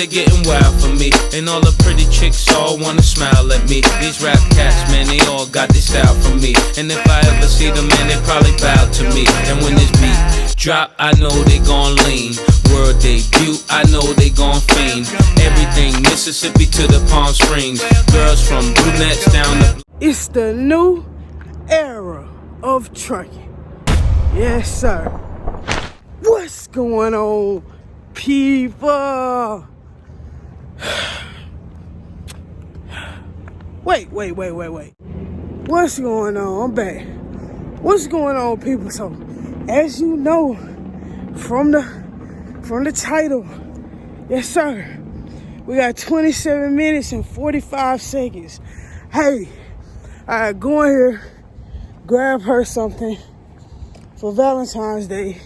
they're getting wild for me. And all the pretty chicks all wanna smile at me. These rap cats, man, they all got this style from me. And if I ever see them, man, they probably bow to me. And when this beat drop, I know they gon' lean. World debut, I know they gon' fiend. Everything Mississippi to the Palm Springs. Girls from brunettes down the... It's the new era of trucking. Yes, sir. What's going on, people? Wait. What's going on? I'm back. What's going on, people? So, as you know from the title, yes, sir, we got 27 minutes and 45 seconds. Hey, I go in here, grab her something for Valentine's Day.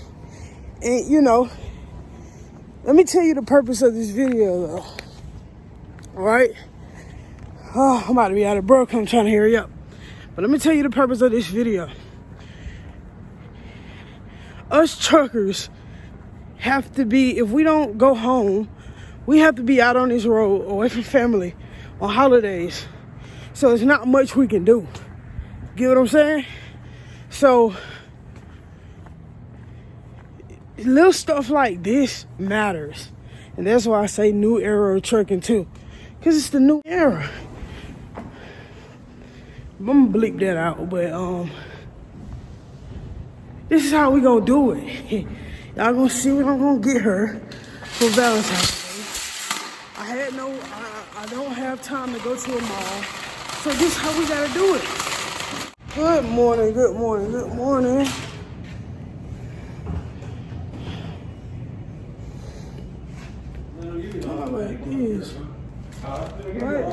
And, you know, let me tell you the purpose of this video, though. All right? Oh, I'm about to be out of breath. I'm trying to hurry up. But let me tell you the purpose of this video. Us truckers have to be, if we don't go home, we have to be out on this road away from family on holidays. So there's not much we can do. Get what I'm saying? So little stuff like this matters. And that's why I say new era of trucking too. Because it's the new era. I'm gonna bleep that out, but this is how we gonna do it. Y'all gonna see what I'm gonna get her for Valentine's Day. I don't have time to go to a mall. So this is how we gotta do it. Good morning. I like these. Right.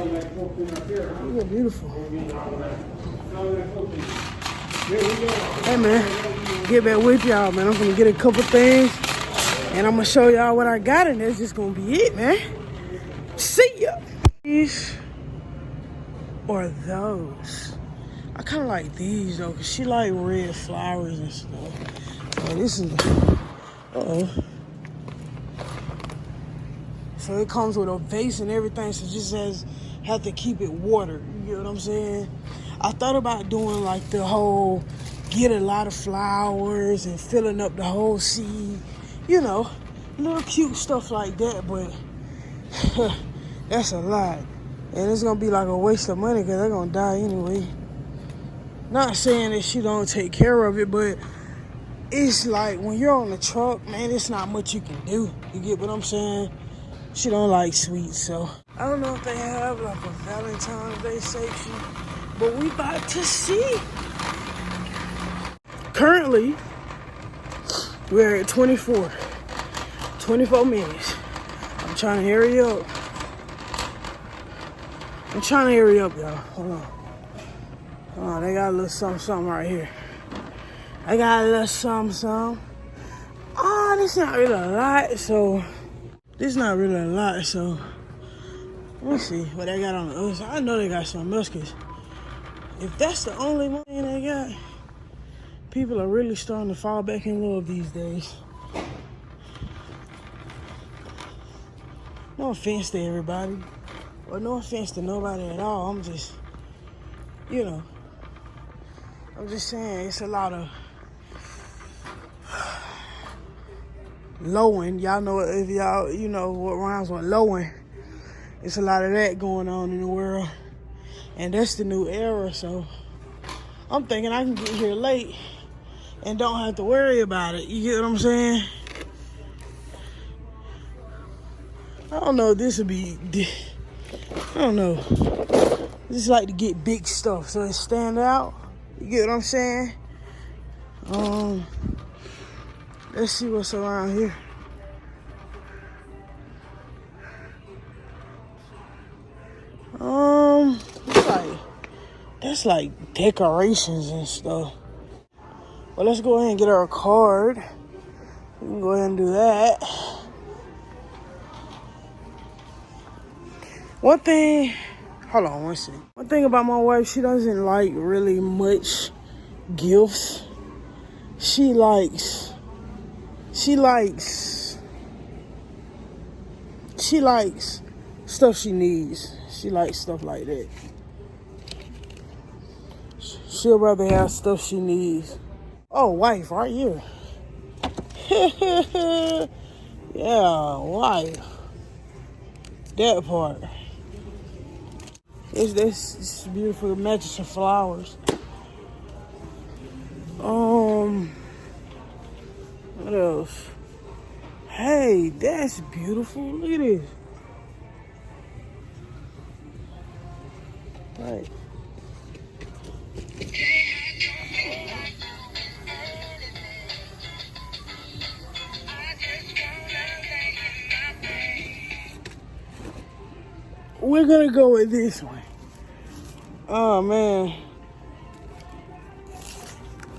These are beautiful. Hey man, get back with y'all, man. I'm gonna get a couple things and I'm gonna show y'all what I got, and that's just gonna be it, man. See ya. These or those. I kind of like these though, cause she like red flowers and stuff. So this is, So it comes with a vase and everything, so just have to keep it watered. You know what I'm saying? I thought about doing like the whole get a lot of flowers and filling up the whole seed. You know, little cute stuff like that, but that's a lot. And it's gonna be like a waste of money because they're gonna die anyway. Not saying that she don't take care of it, but it's like when you're on the truck, man, it's not much you can do. You get what I'm saying? She don't like sweets, so I don't know if they have like a Valentine's Day section, but we about to see. Currently, we're at 24 minutes. I'm trying to hurry up. Y'all. Hold on, they got a little something right here. I got a little something. Oh, this not really a lot, so let me see what they got on the other side. I know they got something else, because if that's the only money they got, people are really starting to fall back in love these days. No offense to everybody, or no offense to nobody at all. I'm just, I'm just saying it's a lot of lowing. Y'all know, if y'all, what rhymes with lowing. It's a lot of that going on in the world. And that's the new era, so I'm thinking I can get here late and don't have to worry about it. You get what I'm saying? I don't know if this would be, I don't know. I just like to get big stuff so it stand out. You get what I'm saying? Let's see what's around here. That's like decorations and stuff. Well, let's go ahead and get her a card. We can go ahead and do that. One thing about my wife, she doesn't like really much gifts. She likes she likes stuff she needs. She likes stuff like that. She'll rather have stuff she needs. Oh, wife, right here. Yeah, wife. That part. It's beautiful. It matches her flowers. What else? Hey, that's beautiful. Look at this. Right. We're gonna go with this one. Oh man.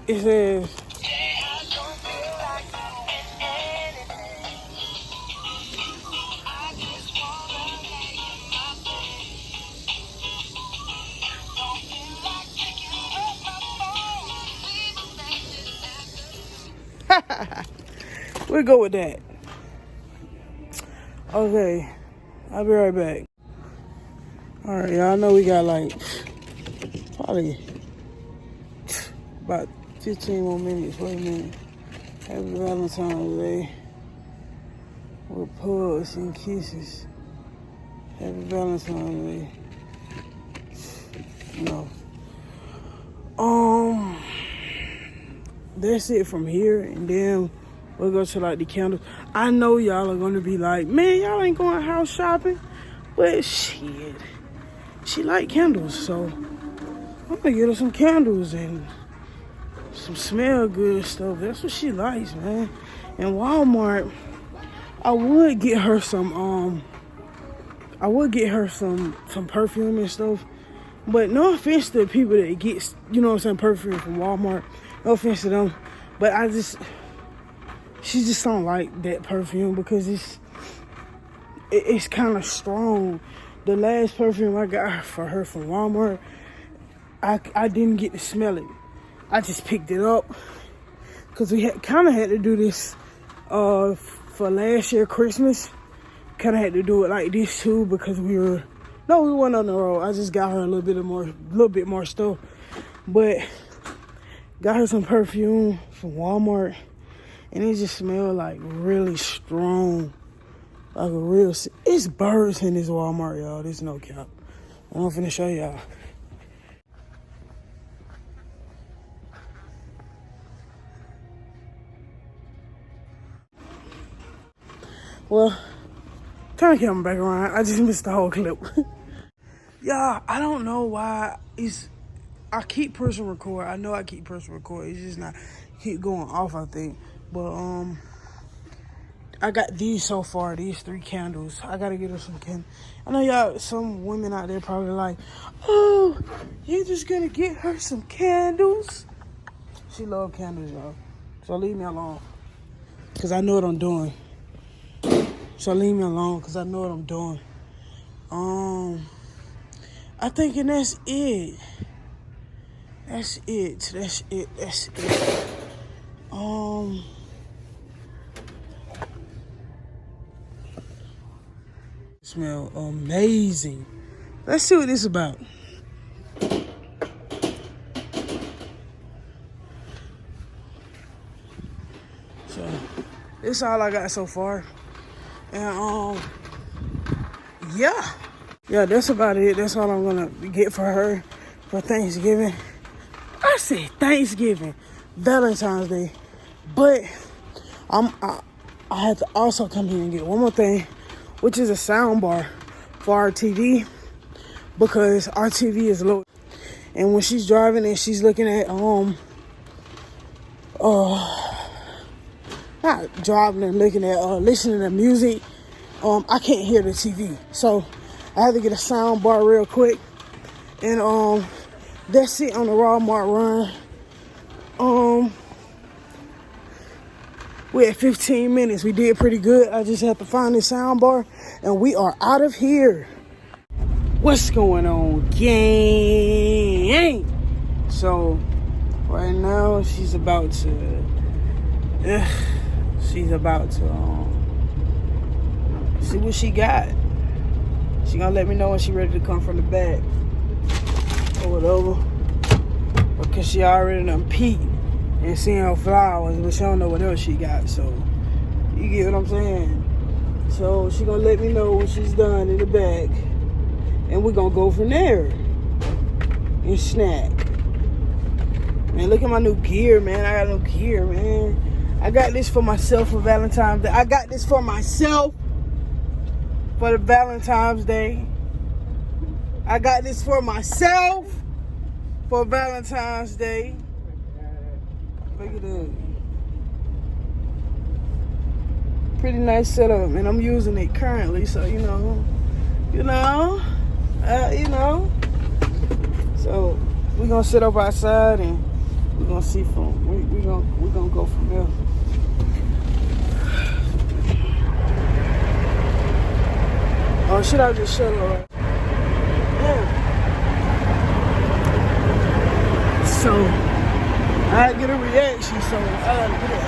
It says we'll go with that. Okay. I'll be right back. Alright, y'all, I know we got like probably about 15 more minutes. Wait a minute. Happy Valentine's Day. With hugs and kisses. Happy Valentine's Day. No. That's it from here, and then we'll go to like the candles. I know y'all are gonna be like, man, y'all ain't going house shopping, but shit, she like candles, so I'm gonna get her some candles and some smell good stuff. That's what she likes, man. In Walmart, I would get her some perfume and stuff. But no offense to people that get, you know what I'm saying, perfume from Walmart. No offense to them. But she just don't like that perfume because it's kind of strong. The last perfume I got for her from Walmart, I didn't get to smell it. I just picked it up because we kind of had to do this for last year Christmas. Kind of had to do it like this too because we weren't on the road. I just got her a little bit more stuff, but got her some perfume from Walmart, and it just smelled like really strong, like a real. It's birds in this Walmart, y'all. This no cap. I'm finna show y'all. Well, turn the camera back around. I just missed the whole clip. Yeah, I don't know why I keep pressing record. I know I keep pressing record. It's just not keep going off, I think. But I got these so far, these 3 candles. I gotta get her some candles. I know y'all, some women out there probably like, oh, you just gonna get her some candles? She love candles, y'all. So leave me alone. Cause I know what I'm doing. So leave me alone, cause I know what I'm doing. I think that's it. That's it. Smell amazing. Let's see what this is about. So this is all I got so far. And yeah, that's about it. That's all I'm gonna get for her for Thanksgiving. I said Thanksgiving, Valentine's Day, but I had to also come here and get one more thing, which is a sound bar for our TV, because our TV is low, and when she's driving and she's looking at not driving and looking at listening to music, I can't hear the TV, so I had to get a sound bar real quick, and that's it on the Walmart run. We had 15 minutes. We did pretty good. I just have to find this sound bar, and we are out of here. What's going on, gang? So right now she's about to See what she got. She gonna let me know when she ready to come from the back or whatever. Because she already done peeked and seen her flowers, but she don't know what else she got. So you get what I'm saying? So she gonna let me know when she's done in the back, and we're gonna go from there and snack. Man, look at my new gear, man. I got new gear, man. I got this for myself for Valentine's Day. I got this for myself for the Valentine's Day. I got this for myself for Valentine's Day. Look at that. Pretty nice setup, and I'm using it currently, so you know. So we're gonna sit up outside and we're gonna see from we're gonna go from there. Or should I just shut her? Yeah. So I get a reaction, so I gotta get it.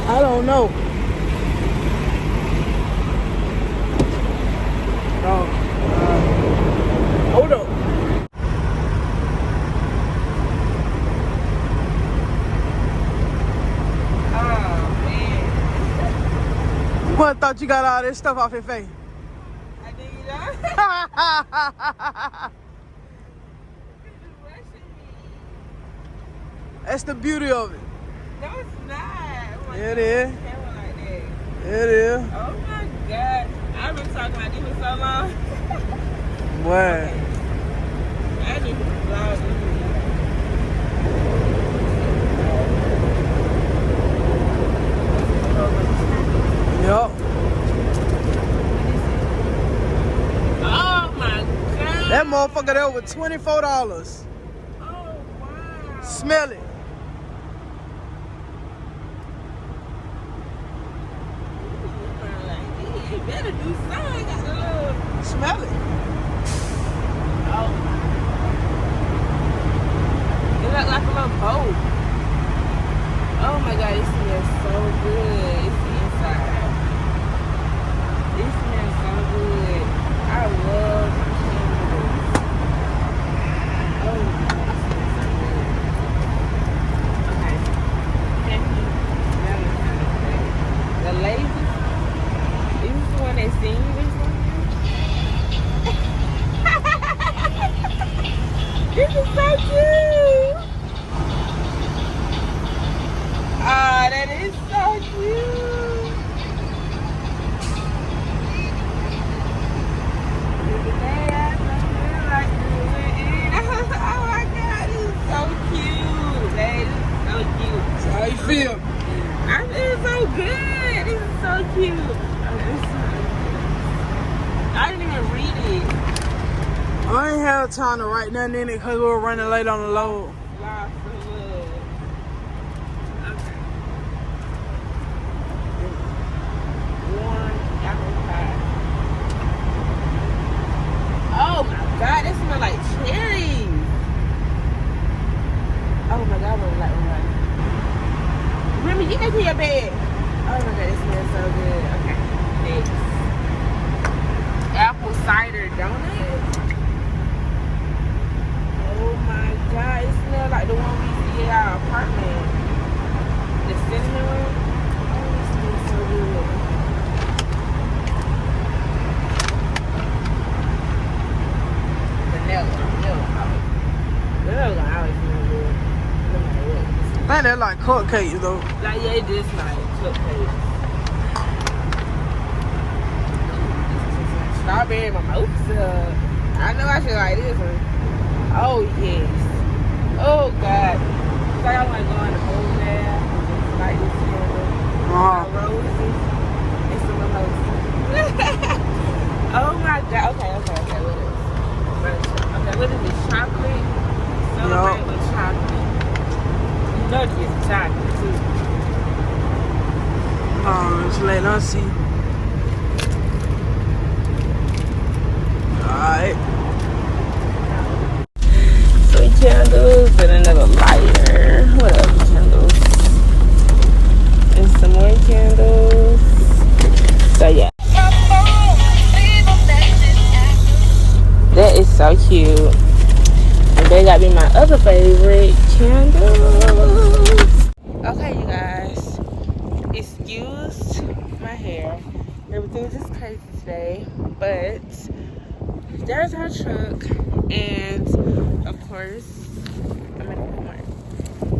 I don't know. Hold up. What, thought you got all this stuff off your face? I think you know. That's the beauty of it. No, it's not. It is. Like that. It is. Oh my God. I've been talking about this for so long. What? Okay. I need to vlog this. Yup. Oh my God. That motherfucker there was $24. Oh wow. Smell it. You better do something. Smell it. Oh. It look like a little boat. Oh my God, it smells so good. It's the inside. It smells so good. I love candles. Oh my God, it smells so good. Okay. Happy Valentine's Day. The ladies. Is this the one that sings this one? This is so cute. Ah, that is so cute. The day I feel like doing it. Oh my God, this is so cute. That is so cute. So how you feel? I feel so good. This is so cute. I didn't even read it. I ain't had time to write nothing in it because we were running late on the load. Lots of love. Okay. Warm apple pie. Oh my God, it smells like cherries. Oh my God, I really like one. Remy, get into your bed. Oh my God, it smells so good. Okay, next. Apple cider donut. Oh my God, it smells like the one we see at our apartment. The cinnamon one. Oh, it smells so good. Vanilla. Vanilla always smell good. No matter what. I think they're like cupcakes though. Like, yeah, it is like cupcakes. Strawberry mimosa. I know I should like this one. Oh, yes. Oh, God. It's like I want to go in the pool there. Like this candle. Roses. And some mimosa. Oh, my God. Okay. What else? Okay, what is this? Chocolate? Celebrate with chocolate. You know to get chocolate, too. Just let us see. Alright. Sweet candles and another little lighter. What other candles? And some more candles. So yeah. That is so cute. And they got me my other favorite candles. Okay, you guys. Excuse my hair. Everything's just crazy today. But there's our truck. And of course, I'm at Walmart.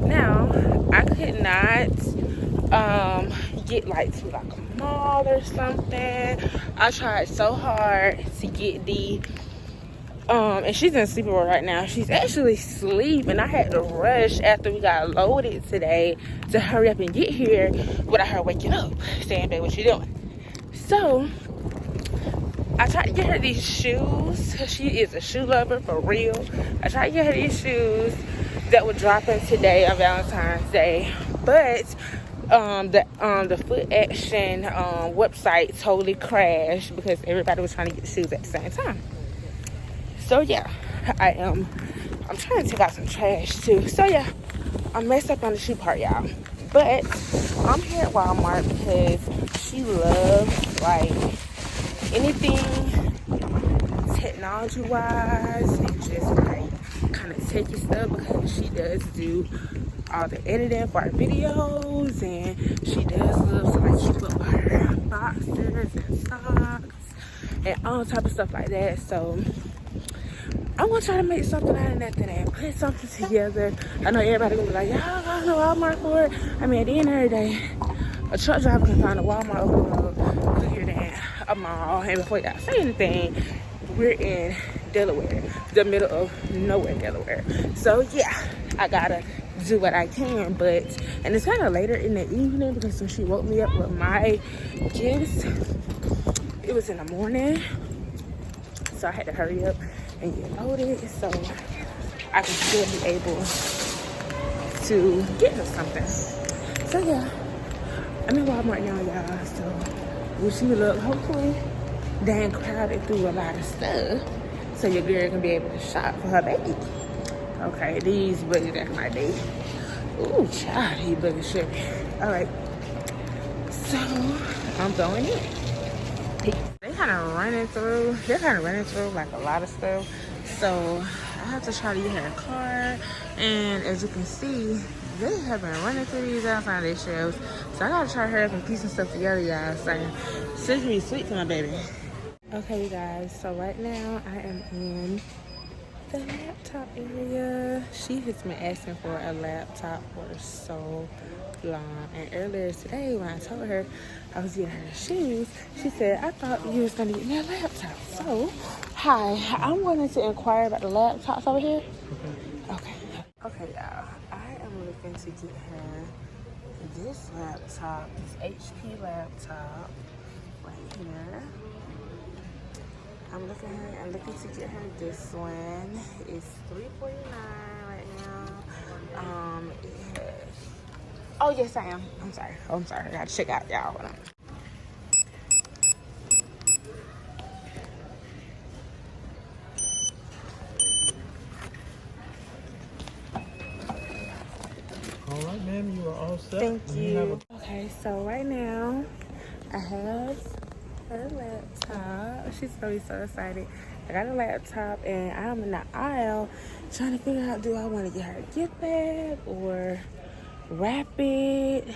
Now, I could not get like to like a mall or something. I tried so hard to get the and she's in sleeper mode right now. She's actually asleep, and I had to rush after we got loaded today to hurry up and get here without her waking up saying, babe, what you doing? So I tried to get her these shoes. She is a shoe lover for real. I tried to get her these shoes that were dropping today on Valentine's Day, but the Foot Action website totally crashed because everybody was trying to get the shoes at the same time. So yeah, I'm trying to take out some trash too. So yeah, I messed up on the shoe part, y'all. But I'm here at Walmart because she loves like anything technology wise and just like kind of techie stuff, because she does do all the editing for our videos, and she does love to like keep up her boxers and socks and all type of stuff like that. So I'm gonna try to make something out of nothing and put something together. I know everybody gonna be like, y'all go to Walmart for it. I mean, at the end of the day, a truck driver can find a Walmart over the road quicker than a mall. And before y'all say anything, we're in Delaware, the middle of nowhere, Delaware. So yeah, I gotta do what I can, and it's kind of later in the evening because when she woke me up with my gifts, it was in the morning. So I had to hurry up and get loaded so I can still be able to get her something. So yeah, I'm in Walmart now, y'all. So wish you luck. Hopefully they ain't crowded through a lot of stuff so your girl can be able to shop for her baby. Okay, these budget that's my day. Ooh, child, he buggy shit. Alright. So I'm going in. They're kind of running through like a lot of stuff. So I have to try to get her a car. And as you can see, they have been running through these outside their shelves. So I gotta try to hurry up and piece some stuff together, y'all. So it's gonna be sweet for my baby. Okay, you guys, so right now I am in the laptop area. She has been asking for a laptop for so long. And earlier today when I told her I was getting her shoes, she said, I thought you was gonna get me a laptop. So, hi, I'm wanting to inquire about the laptops over here. Okay. Okay, y'all, I am looking to get her this laptop, this HP laptop right here. I'm looking to get her this one. It's $349 right now. It has, oh yes I am. I'm sorry. I gotta check out, y'all. Hold on. All right, ma'am, you are all set. Thank you. Okay, so right now I have her laptop. She's probably so excited. I got a laptop and I'm in the aisle trying to figure out, do I want to get her a gift bag or wrap it?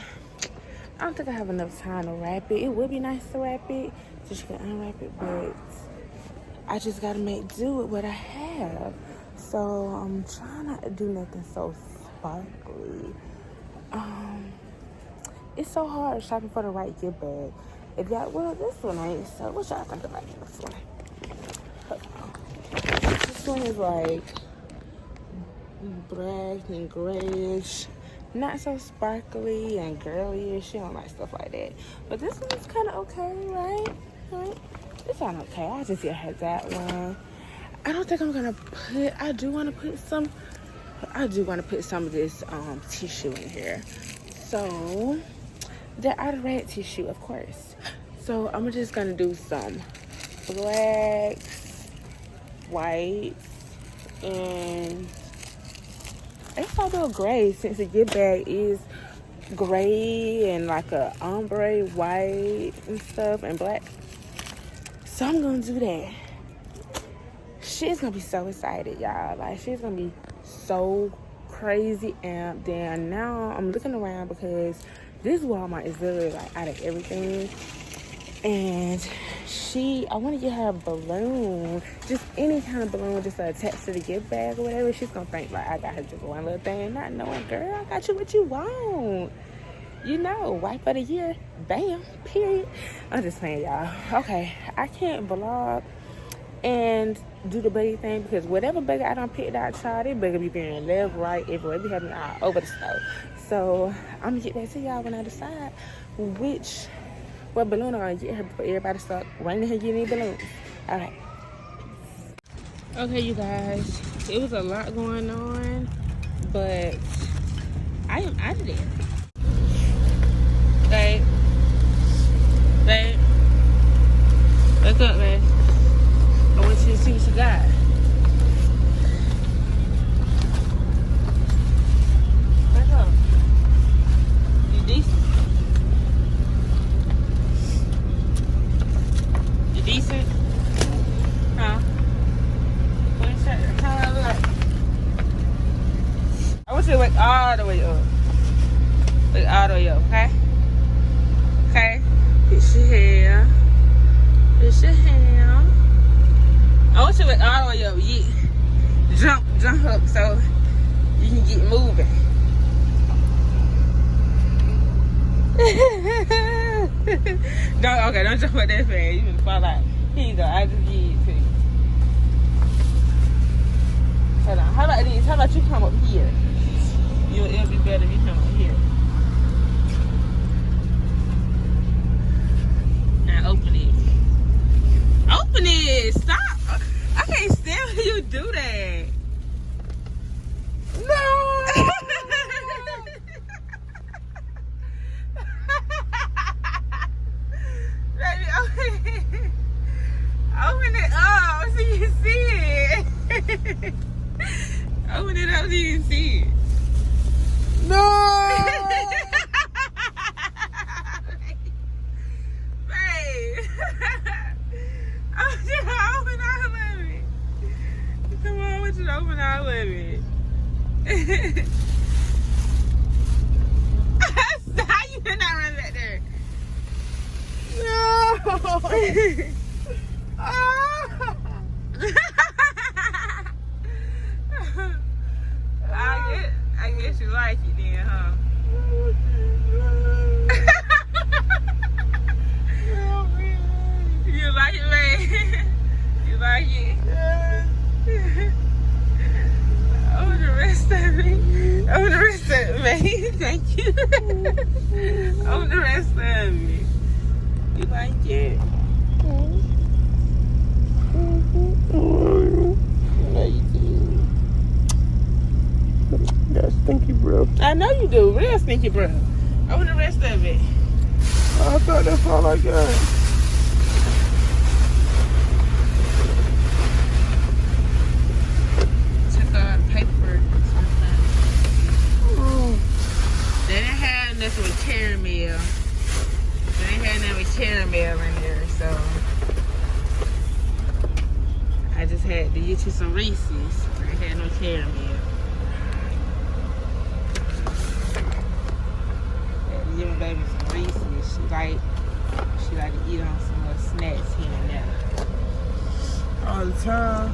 I don't think I have enough time to wrap it. It would be nice to wrap it so she can unwrap it, but I just gotta make do with what I have. So I'm trying not to do nothing so sparkly. It's so hard shopping for the right gift bag. If y'all, well, this one ain't, so what y'all think about this one? This one is like black and grayish, not so sparkly and girly. She don't like stuff like that. But this one's kind of okay, right? This one okay. I just get her that one. I don't think I'm gonna put. I do want to put some of this tissue in here. So the out of red tissue, of course. So I'm just gonna do some blacks, whites, and It's a little gray since the gift bag is gray and like a ombre white and stuff and black. So I'm gonna do that. She's gonna be so excited, y'all. Like, she's gonna be so crazy amped. Then now I'm looking around because this Walmart is literally like out of everything. And I want to get her a balloon, just any kind of balloon, just to attach to the gift bag or whatever. She's gonna think like I got her just one little thing, not knowing, girl, I got you what you want. You know, wife of the year, bam, period. I'm just saying, y'all. Okay, I can't vlog and do the buggy thing because whatever buggy I done picked out, child, they buggy be being left, right, everywhere. They have me all over the snow. So I'm gonna get back to y'all when I decide what balloon I'm gonna get her before everybody start running her getting balloons. All right. Okay, you guys, it was a lot going on, but I am out of there. Babe, wake up, babe. I want you to see what you got. Wake up. You decent? You decent? Huh? What is that? How I look like? I want you to wake all the way up. Wake all the way up, okay? Okay? Fix your hair. Fix your hair. I want you to wake all the way up. Yeah. Jump up so you can get moving. Don't jump up that fast. You can fall out. Here you go. I just give it to you. Hold on. How about this? How about you come up here? It'll be better if you come up here. Now open it. Open it! Stop! I can't stand when you do that. No! Baby, open it up so you can see it. Open it up so you can see it. No! Babe. Open all of it. Come on, I want you to open all of it. Stop, you better not run back there. No! I guess you like it then, huh? You like it, man? You like it? Over the rest of it. Over the rest of it, man. Thank you. Over the rest of it. You like it? No, you do. Got stinky breath. I know you do. Real stinky breath. Over the rest of it. I thought that's all I got. Took out paper something. They didn't have nothing with caramel. They didn't have nothing with caramel in there, so I just had to get you some Reese's. They had no caramel. Give my baby some Reese's. She like to eat on some little snacks here and there. All the time.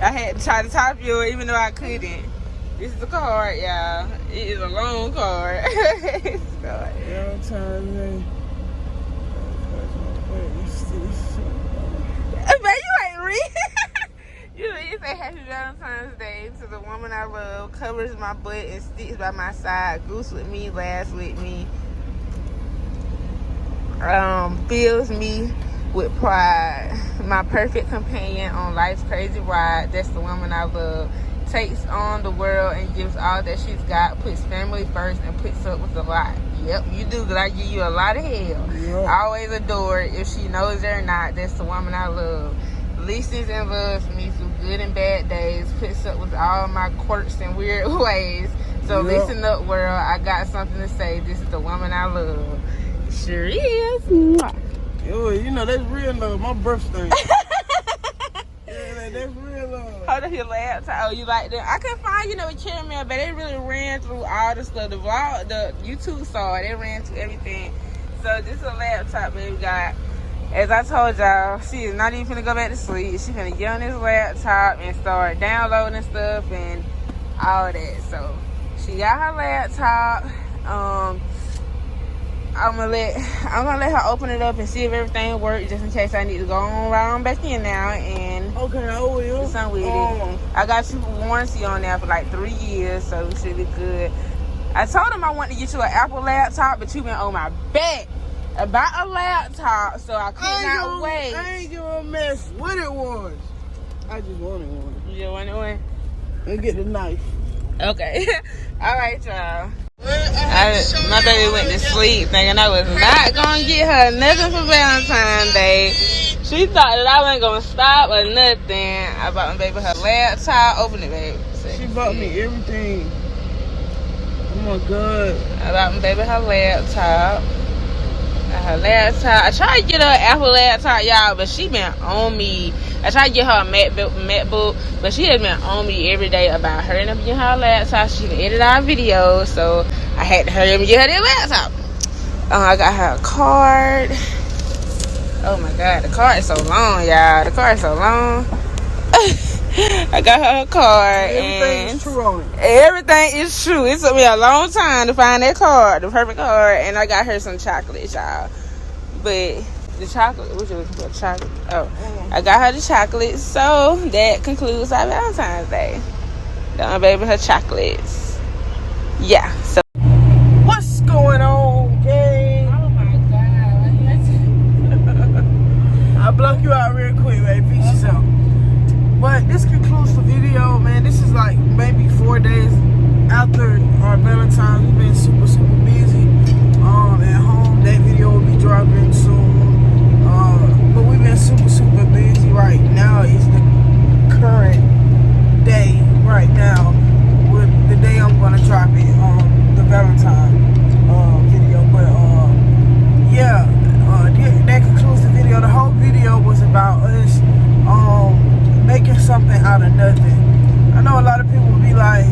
I had to try to top you even though I couldn't. This is the card, y'all. It is a long card. It's a card. All the time, man. Man, you ain't read. You say Happy Valentine's Day to the woman I love, covers my butt and sticks by my side, goose with me, laughs with me, fills me with pride. My perfect companion on life's crazy ride, that's the woman I love. Takes on the world and gives all that she's got, puts family first and puts up with a lot. Yep, you do, because I give you a lot of hell. Yep. Always adore, if she knows it or not, that's the woman I love. Listens and loves me through good and bad days, puts up with all my quirks and weird ways. So listen up, world. I got something to say. This is the woman I love. Sure is. Mwah. Yo, you know, that's real love. My birthday. Yeah, that's real love. Hold up your laptop. Oh, you like that? I couldn't find, a caramel, but they really ran through all the stuff. The vlog, the YouTube saw it. They ran through everything. So this is a laptop baby got. As I told y'all, she is not even finna go back to sleep. She's finna get on this laptop and start downloading stuff and all that. So she got her laptop. I'm gonna let her open it up and see if everything works, just in case I need to go on around back in now and Okay, I will. do something with it. I got you warranty on there for like 3 years, so it should be good. I told him I wanted to get you an Apple laptop, but you been on my back about a laptop, so I could not wait. I ain't giving a mess what it was. I just wanted one. You just wanted one? And get the knife. Okay. All right, y'all. My baby went to sleep thinking I was not gonna get her nothing for Valentine's Day. She thought that I wasn't gonna stop or nothing. I bought my baby her laptop. Open it, baby. She bought me everything. Oh my God. I bought my baby her laptop. I tried to get her an Apple laptop, y'all, but she been on me. I tried to get her a MacBook, but she has been on me every day about hurrying up and getting her laptop. She can edit our videos, so I had to hurry up and get her that laptop. I got her a card. Oh my God, the card is so long, y'all. The card is so long. I got her a card. Everything is true on it. Everything is true. It took me a long time to find that card, the perfect card, and I got her some chocolate, y'all. But the chocolate, what you looking for? Chocolate. Oh, I got her the chocolate. So that concludes our Valentine's Day. Got my baby her chocolates. Yeah. So What's going on, gang? oh my God, I'll block you out real quick, baby. Peace yourself. But this concludes the video, man. This is like maybe 4 days after our Valentine's. We've been super busy at home. That video will be dropping soon. But we've been super busy right now. It's the current day right now. With the day I'm gonna drop it on the Valentine video. But yeah, that concludes the video. The whole video was about us making something out of nothing. I know a lot of people will be like,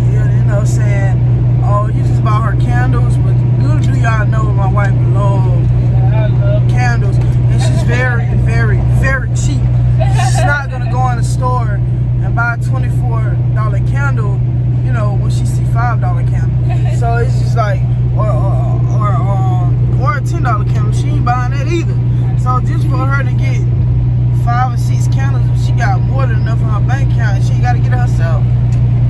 saying, oh, you just bought her candles, but little do y'all know my wife loves candles, and she's very cheap. She's not gonna go in the store and buy a $24 candle, when she see $5 candle. So it's just like, or a $10 candle. She ain't buying that either. So just for her to get 5 or 6 candles, she got more than enough in her bank account, and she ain't got to get it herself.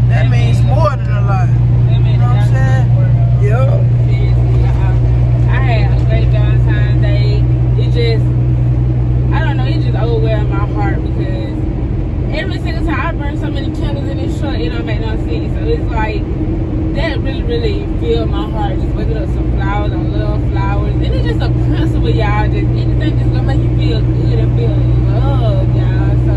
That means more than a lot. You know what I'm saying? Yeah. I had a great Valentine's Day. It just, I don't know, it just overwhelmed my heart because every single time I burn so many candles in this truck, it don't make no sense. So it's like, that really filled my heart. Just waking up some flowers. I love flowers. And it's just a principle, y'all. Just anything just gonna make you feel good and feel love, y'all. So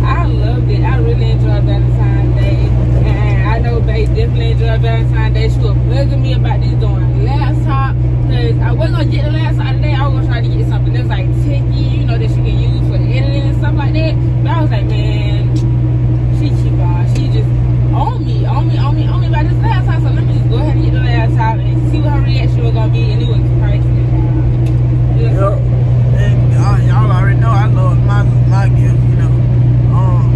I loved it. I really enjoyed Valentine's Day. And I know Bae definitely enjoyed Valentine's Day. She was bugging me about this doing laptop. Because I wasn't gonna get the laptop today. I was gonna try to get something that's like techie, that she can use for editing and stuff like that. But I was like, man, she cheap out. She just on me about this laptop. So let me just go ahead and get the laptop and see what her reaction was gonna be. And it was priceless. Yep. And y'all already know I love my gift,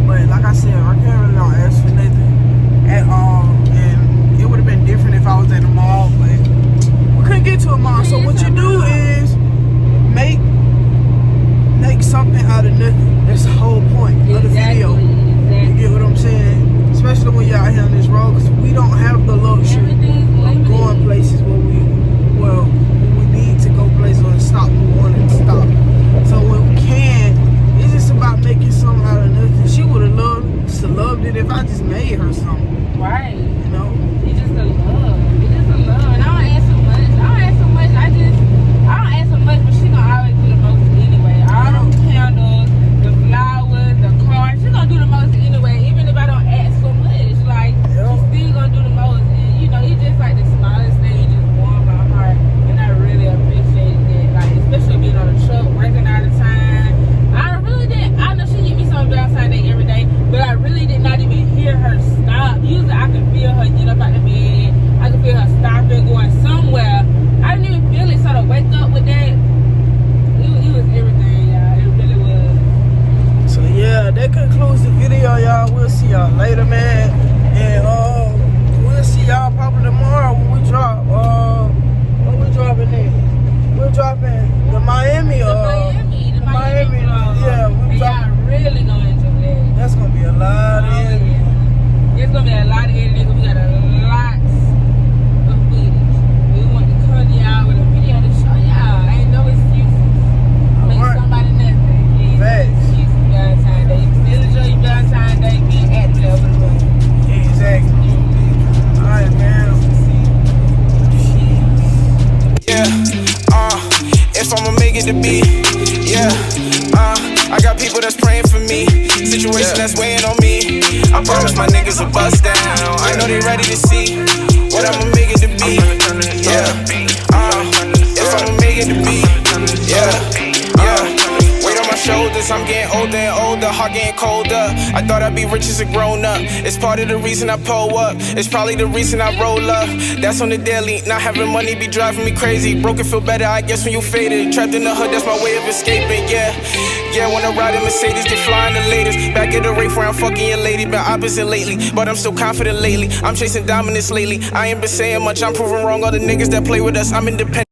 but like I said, I can't really don't ask for nothing at all. And it would have been different if I was at the mall, but we couldn't get to a mall. So what you do is make something out of nothing. That's the whole point of the video. You get what I'm saying? Especially when y'all here on this road, because we don't have the luxury of going places where we need to go places and stop when we want to stop. So when we can, it's just about making something out of nothing. She would have loved it if I just made her something. Right. It's just a love. It's just a love. And I don't ask so much. I don't ask so much, but she gonna always do the most anyway. All those candles, the flowers, the cards. She gonna it to be. Yeah, I got people that's praying for me. Situation that's weighing on me. I promise my niggas will bust down. I know they ready to see what I'ma make it to be. Yeah, if I'ma make it to be. Yeah. Weight on my shoulders, I'm getting older and older, heart getting colder. I thought I'd be rich as a grown up. It's part of the reason I pull up. It's probably the reason I roll up. That's on the daily. Not having money be driving me crazy. Broken feel better, I guess, when you faded. Trapped in the hood, that's my way of escaping. Yeah, wanna ride in Mercedes, get flying the latest. Back at the rate where I'm fucking your lady. Been opposite lately, but I'm still confident lately. I'm chasing dominance lately. I ain't been saying much, I'm proving wrong all the niggas that play with us. I'm independent.